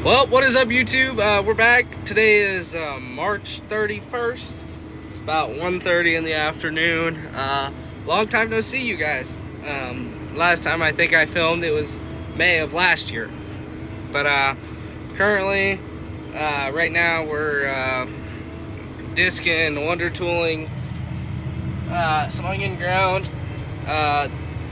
Well, what is up, YouTube? We're back. Today is March 31st. It's about 1:30 in the afternoon. Long time no see, you guys. Last time I think I filmed, it was May of last year. But currently, right now, we're disking, wonder tooling, some onion ground.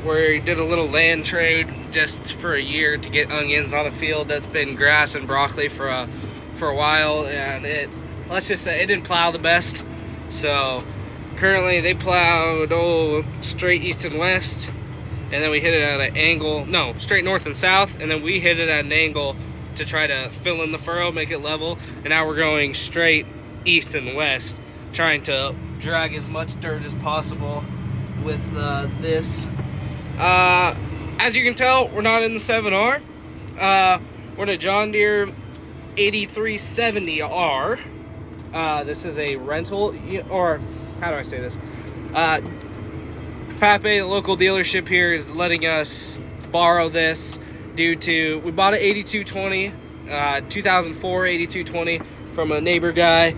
We did a little land trade just for a year to get onions on a field that's been grass and broccoli for a while, and let's just say it didn't plow the best. So currently they plowed straight east and west, and then we hit it at an angle, no, straight north and south, and then we hit it at an angle to try to fill in the furrow, make it level. And now we're going straight east and west, trying to drag as much dirt as possible with this. As you can tell, we're not in the 7R. We're in a John Deere 8370R. This is a rental, or how do I say this? Pape, the local dealership here, is letting us borrow this due to, we bought an 8220, 2004 8220 from a neighbor guy.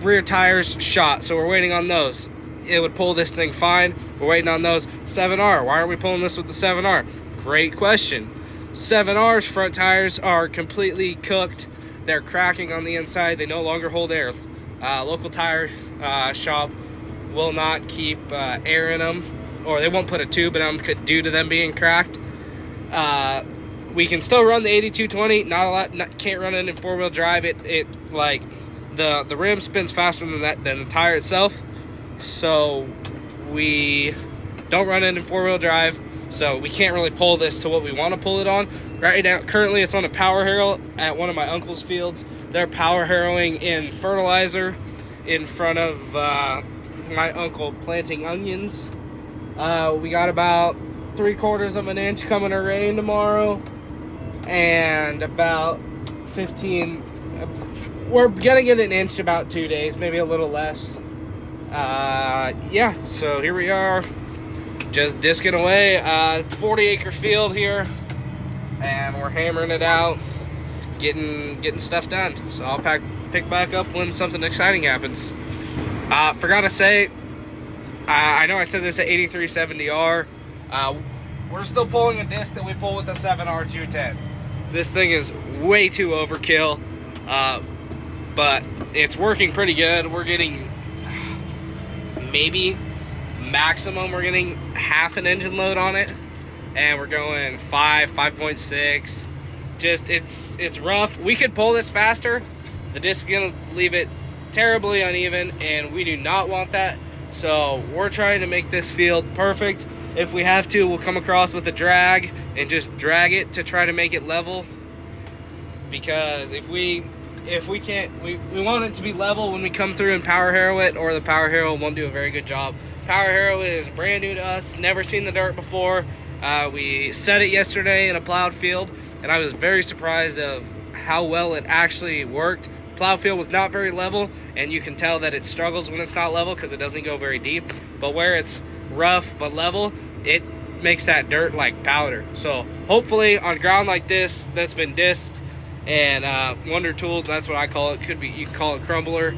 Rear tires shot, so we're waiting on those. It would pull this thing fine. We're waiting on those. 7R, why aren't we pulling this with the 7R? Great question. 7R's front tires are completely cooked. They're cracking on the inside. They no longer hold air. Local tire shop will not keep air in them, or they won't put a tube in them due to them being cracked. We can still run the 8220. Can't run it in four-wheel drive. It like the rim spins faster than the tire itself. So we don't run it in four-wheel drive, so we can't really pull this to what we want to pull it on. Right now, currently it's on a power harrow at one of my uncle's fields. They're power harrowing in fertilizer in front of my uncle planting onions. We got about 3/4 of an inch coming of rain tomorrow, and about 15, we're gonna get an inch about 2 days, maybe a little less. Yeah, so here we are, just disking away. 40-acre field here, and we're hammering it out, getting stuff done. So I'll pick back up when something exciting happens. Forgot to say, I know I said this at 8370R. We're still pulling a disc that we pull with a 7R 210. This thing is way too overkill, but it's working pretty good. We're getting, maybe maximum, we're getting half an engine load on it, and we're going 5.6. Just it's rough. We could pull this faster. The disc is gonna leave it terribly uneven, and we do not want that. So we're trying to make this field perfect. If we have to, we'll come across with a drag and just drag it to try to make it level, because if we can't, we want it to be level when we come through and power harrow it, or the power harrow won't do a very good job. Power harrow is brand new to us, never seen the dirt before. We set it yesterday in a plowed field, and I was very surprised of how well it actually worked. Plowed field was not very level, and you can tell that it struggles when it's not level because it doesn't go very deep. But where it's rough but level, it makes that dirt like powder. So hopefully on ground like this that's been disked and wonder tooled, that's what I call it. Could be, you can call it crumbler.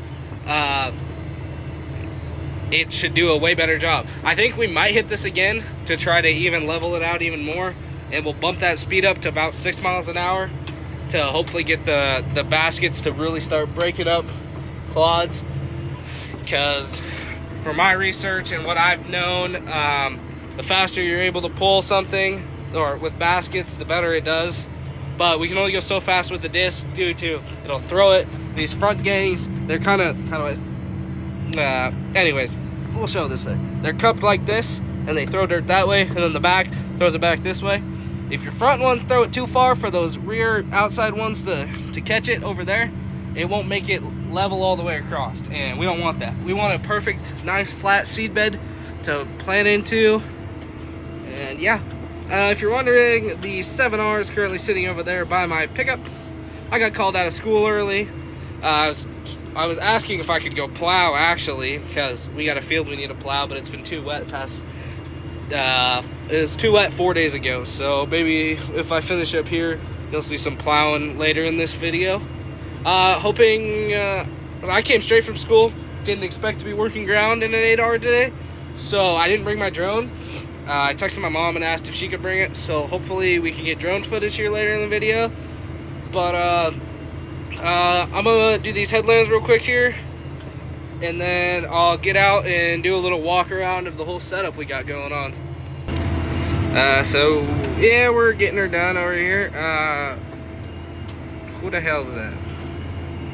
It should do a way better job. I think we might hit this again to try to even level it out even more, and we'll bump that speed up to about 6 miles an hour to hopefully get the baskets to really start breaking up clods. Because for my research and what I've known, the faster you're able to pull something, or with baskets, the better it does. But we can only go so fast with the disc due to it'll throw it. These front gangs, they're kind of, anyways, we'll show this thing. They're cupped like this, and they throw dirt that way, and then the back throws it back this way. If your front ones throw it too far for those rear outside ones to catch it over there, it won't make it level all the way across, and we don't want that. We want a perfect, nice, flat seed bed to plant into. And yeah, if you're wondering, the 7R is currently sitting over there by my pickup. I got called out of school early. I was asking if I could go plow, actually, because we got a field we need to plow, but it's been too wet past it was too wet 4 days ago, so maybe if I finish up here You'll see some plowing later in this video. Hoping, I came straight from school, didn't expect to be working ground in an 8-hour today, so I didn't bring my drone. I texted my mom and asked if she could bring it, so hopefully we can get drone footage here later in the video. But I'm gonna do these headlands real quick here, and then I'll get out and do a little walk around of the whole setup we got going on. So yeah, we're getting her done over here. Who the hell is that?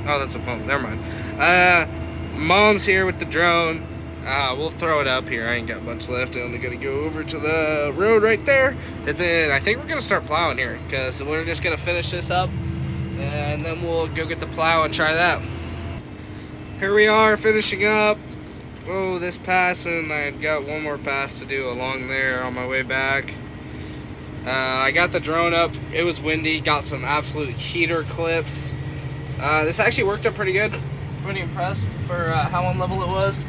Oh, that's a phone. Never mind. Mom's here with the drone. We'll throw it up here. I ain't got much left. I'm only gonna go over to the road right there, and then I think we're gonna start plowing here, because we're just gonna finish this up, and then we'll go get the plow and try that. Here we are finishing up. Oh, this pass, and I got one more pass to do along there on my way back. I got the drone up. It was windy. Got some absolute heater clips. This actually worked out pretty good. Pretty impressed for how on level it was.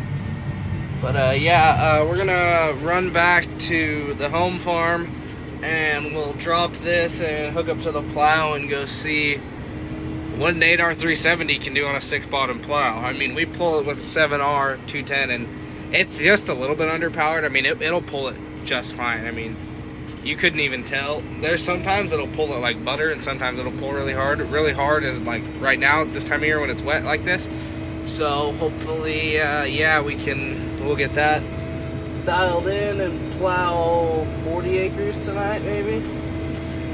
But yeah, we're gonna run back to the home farm, and we'll drop this and hook up to the plow and go see what an 8R 370 can do on a 6-bottom plow. I mean, we pull it with 7R 210, and it's just a little bit underpowered. I mean, it'll pull it just fine. I mean, you couldn't even tell. There's sometimes it'll pull it like butter, and sometimes it'll pull really hard. Really hard is like right now, this time of year when it's wet like this. So hopefully, yeah, we'll get that dialed in and plow 40 acres tonight, maybe.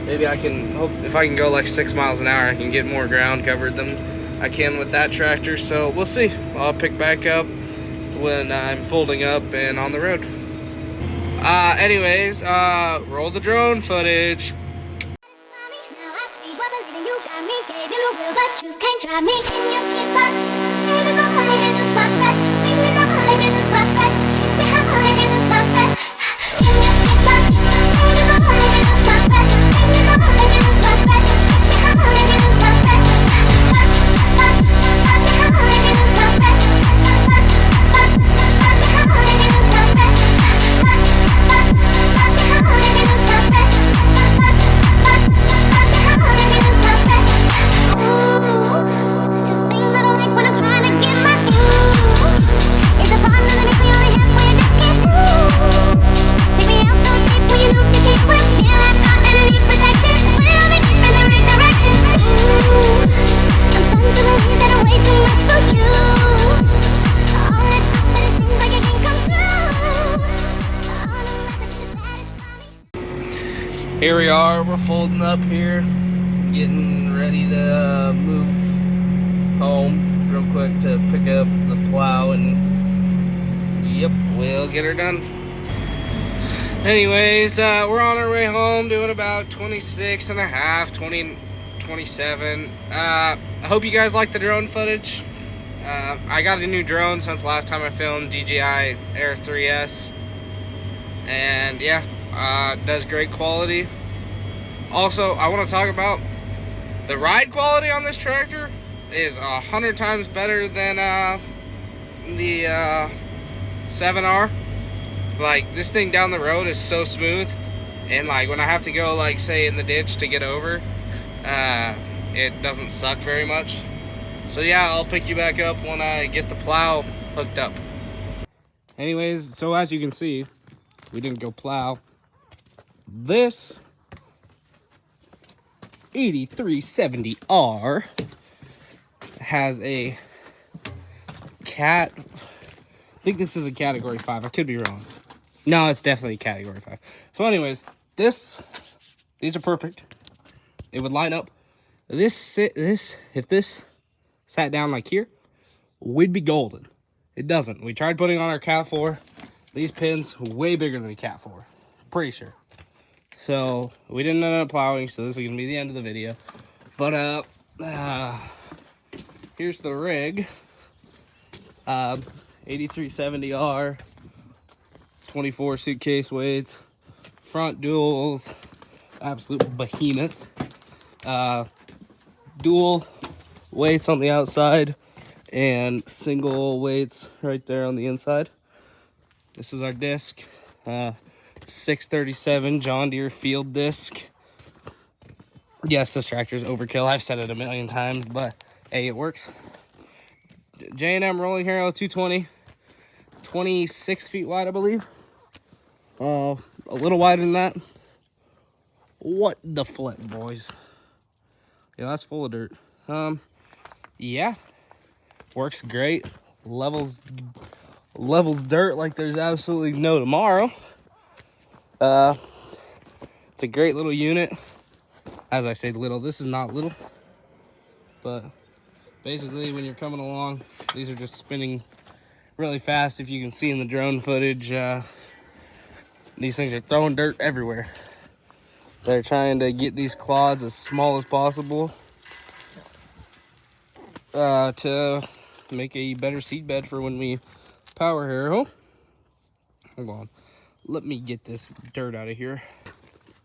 Maybe I can hope if I can go like 6 miles an hour, I can get more ground covered than I can with that tractor. So we'll see. I'll pick back up when I'm folding up and on the road. Anyways, roll the drone footage. Here we are, we're folding up here, getting ready to move home real quick to pick up the plow, and yep, we'll get her done. Anyways, we're on our way home, doing about 26 and a half, 27. I hope you guys like the drone footage. I got a new drone since last time I filmed, DJI Air 3S, and yeah, does great quality. Also, I want to talk about the ride quality on this tractor is 100 times better than the 7R. Like, this thing down the road is so smooth, and like when I have to go, like, say in the ditch to get over, it doesn't suck very much. So yeah, I'll pick you back up when I get the plow hooked up. Anyways, so as you can see, we didn't go plow. This 8370R has a cat. I think this is a category 5. I could be wrong. No, it's definitely category 5. So anyways, these are perfect. It would line up. If this sat down like here, we'd be golden. It doesn't. We tried putting on our Cat 4. These pins way bigger than a Cat 4. Pretty sure. So we didn't end up plowing, so this is gonna be the end of the video. But here's the rig. 8370R, 24 suitcase weights, front duals, absolute behemoth. Dual weights on the outside and single weights right there on the inside. This is our disc, 637 John Deere field disc. Yes, this tractor's overkill. I've said it a million times, but hey, it works. J&M Rolling Harrow 220, 26 feet wide, I believe. A little wider than that. What the flip, boys? Yeah, that's full of dirt. Yeah, works great. Levels dirt like there's absolutely no tomorrow. It's a great little unit. As I say little, this is not little, but basically when you're coming along, these are just spinning really fast. If you can see in the drone footage, these things are throwing dirt everywhere. They're trying to get these clods as small as possible to make a better seed bed for when we power harrow. Hold on, let me get this dirt out of here.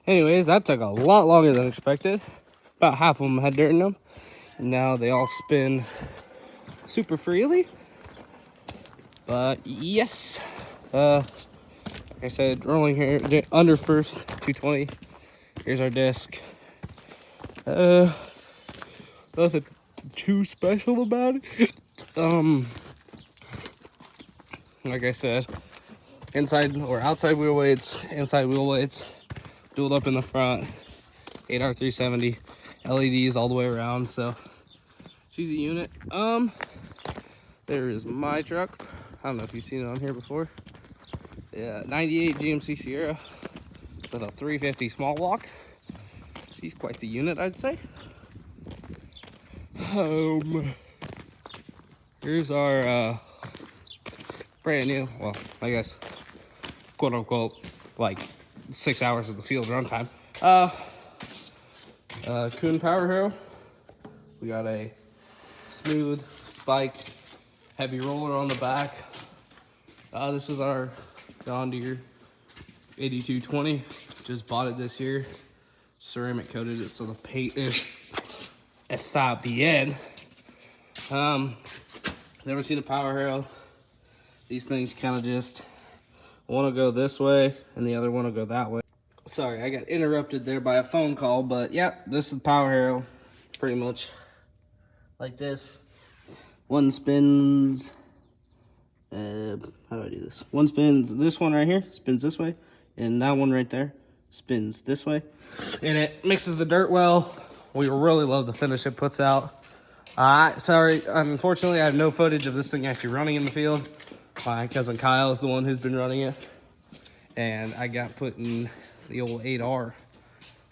Anyways, that took a lot longer than expected. About half of them had dirt in them. Now they all spin super freely. But yes, like I said, rolling here under first 220. Here's our disc. Nothing too special about it. Like I said, inside or outside wheel weights, inside wheel weights, dualed up in the front, 8R370, LEDs all the way around. So she's a unit. There is my truck. I don't know if you've seen it on here before. Yeah, 98 GMC Sierra with a 350 small block. She's quite the unit, I'd say. Here's our brand new, well, I guess, quote unquote, like 6 hours of the field runtime. Kuhn Power Harrow. We got a smooth spiked heavy roller on the back. This is our John Deere 8220. Just bought it this year. Ceramic coated it so the paint is está bien. Never seen a power harrow. These things kind of just one will go this way and the other one will go that way. Sorry, I got interrupted there by a phone call, but yeah, this is the power harrow. Pretty much like this. One spins, how do I do this? One spins, this one right here spins this way, and that one right there spins this way. And it mixes the dirt well. We really love the finish it puts out. Sorry, unfortunately I have no footage of this thing actually running in the field. My cousin Kyle is the one who's been running it. And I got put in the old 8R.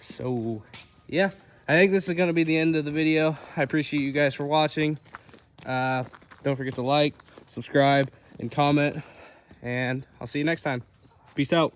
So, yeah. I think this is going to be the end of the video. I appreciate you guys for watching. Don't forget to like, subscribe, and comment. And I'll see you next time. Peace out.